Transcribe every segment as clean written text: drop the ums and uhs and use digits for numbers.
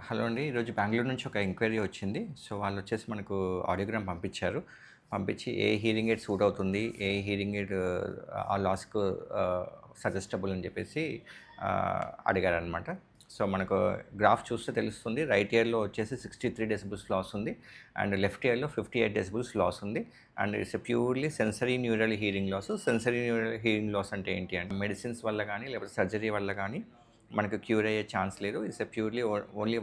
Hello అండి. ఈరోజు బెంగుళూరు నుంచి ఒక ఎంక్వైరీ వచ్చింది. సో, వాళ్ళొచ్చేసి మనకు ఆడియోగ్రామ్ పంపించారు. పంపించి ఏ హియరింగ్ ఎయిడ్ సూట్ అవుతుంది, ఏ హియరింగ్ ఎయిడ్ ఆ లాస్‌కు సజెస్టబుల్ అని చెప్పేసి అడిగారనమాట. సో, మనకు గ్రాఫ్ చూస్తే తెలుస్తుంది. రైట్ ఇయర్‌లో వచ్చేసి 63 డెసిబెల్స్ లాస్ ఉంది. అండ్ లెఫ్ట్ ఇయర్‌లో 58 డెసిబెల్స్ లాస్ ఉంది. And it's purely sensory neural hearing loss. Sensory neural hearing loss అంటే ఏంటి అంటే మెడిసిన్స్ వల్ల గానీ, లేకపోతే సర్జరీ వల్ల గానీ మనకు క్యూర్ అయ్యే ఛాన్స్ లేదు. It's purely only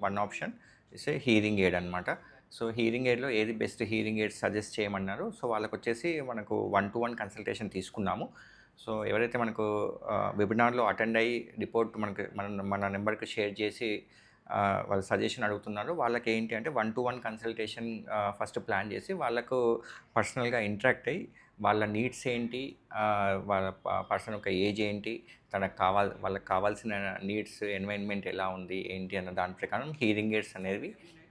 one option it's a hearing aid అనమాట. సో, హీరింగ్ ఎయిడ్‌లో ఏది బెస్ట్ హీరింగ్ ఎయిడ్ సజెస్ట్ చేయమన్నారు. సో, వాళ్ళకొచ్చేసి మనకు 1-to-1 కన్సల్టేషన్ తీసుకున్నాము. సో, ఎవరైతే మనకు వెబినార్‌లో అటెండ్ అయ్యి రిపోర్ట్ మన నెంబర్‌కి షేర్ చేసి వాళ్ళ సజెషన్ అడుగుతున్నారో వాళ్ళకేంటి అంటే 1-to-1 కన్సల్టేషన్ ఫస్ట్ ప్లాన్ చేసి వాళ్ళకు పర్సనల్‌గా ఇంటరాక్ట్ అయ్యి వాళ్ళ నీడ్స్ ఏంటి, వాళ్ళ పర్సన్ యొక్క ఏజ్ ఏంటి, వాళ్ళకి కావాల్సిన నీడ్స్, ఎన్వైరన్మెంట్ ఎలా ఉంది, ఏంటి అన్న దాని ప్రకారం హీరింగ్ ఎయిడ్స్ అనేవి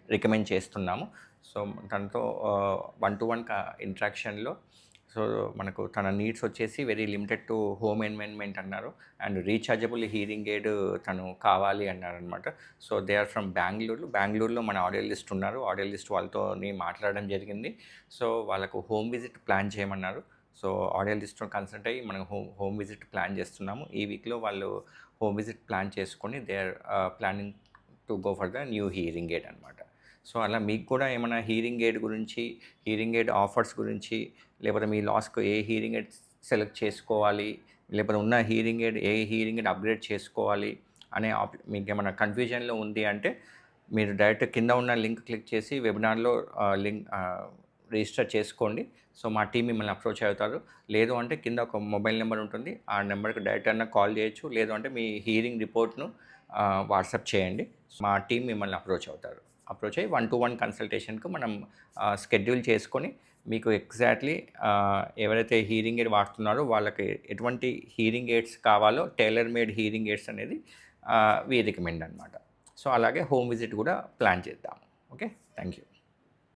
రికమెండ్ చేస్తున్నాము. సో, తనతో 1-to-1 ఇంటరాక్షన్‌లో సో, మనకు తన నీడ్స్ వచ్చేసి very limited to home environment అన్నారు. అండ్ రీచార్జబుల్ హీరింగ్ ఎయిడ్ తను కావాలి అన్నారనమాట. సో, దే ఆర్ ఫ్రమ్ బెంగుళూరులో మన ఆడియో లిస్ట్ ఉన్నారు. ఆడియో లిస్ట్ వాళ్ళతోని మాట్లాడడం జరిగింది. సో, వాళ్ళకు హోమ్ విజిట్ ప్లాన్ చేయమన్నారు. సో, ఆడియో లిస్ట్‌తో కన్సల్ట్ అయ్యి మనం హోమ్ విజిట్ ప్లాన్ చేస్తున్నాము. ఈ వీక్‌లో వాళ్ళు హోమ్ విజిట్ ప్లాన్ చేసుకొని they are planning to go for the new hearing aid అనమాట. సో, అలా మీకు కూడా ఏమైనా హీరింగ్ ఎయిడ్ గురించి, హీరింగ్ ఎయిడ్ ఆఫర్స్ గురించి, లేకపోతే మీ లాస్‌కు ఏ హీరింగ్ ఎయిడ్ సెలెక్ట్ చేసుకోవాలి, లేకపోతే ఉన్న హీరింగ్ ఎయిడ్ ఏ హీరింగ్ ఎయిడ్ అప్‌గ్రేడ్ చేసుకోవాలి అనే మీకేమైనా కన్‌ఫ్యూజన్‌లో ఉంది అంటే, మీరు డైరెక్ట్ కింద ఉన్న లింక్ క్లిక్ చేసి వెబినార్‌లో రిజిస్టర్ చేసుకోండి. సో, మా టీమ్ మిమ్మల్ని అప్రోచ్ అవుతారు. లేదు అంటే కింద ఒక మొబైల్ నెంబర్ ఉంటుంది. ఆ నెంబర్‌కి డైరెక్ట్ అన్నా కాల్ చేయొచ్చు. లేదు అంటే మీ హీరింగ్ రిపోర్ట్‌ను వాట్సాప్ చేయండి. మా టీమ్ మిమ్మల్ని అప్రోచ్ అవుతారు. అప్రోచ్ అయ్యి 1-to-1 కన్సల్టేషన్‌కు మనం షెడ్యూల్ చేసుకొని మీకు ఎగ్జాక్ట్‌లీ ఎవరైతే హీరింగ్ ఎయిడ్ వాడుతున్నారో వాళ్ళకి ఎటువంటి హీరింగ్ ఎయిడ్స్ కావాలో టైలర్ మేడ్ హీరింగ్ ఎయిడ్స్ అనేది వి రికమెండ్ అనమాట. సో, అలాగే హోమ్ విజిట్ కూడా ప్లాన్ చేద్దాం. ఓకే. Thank you.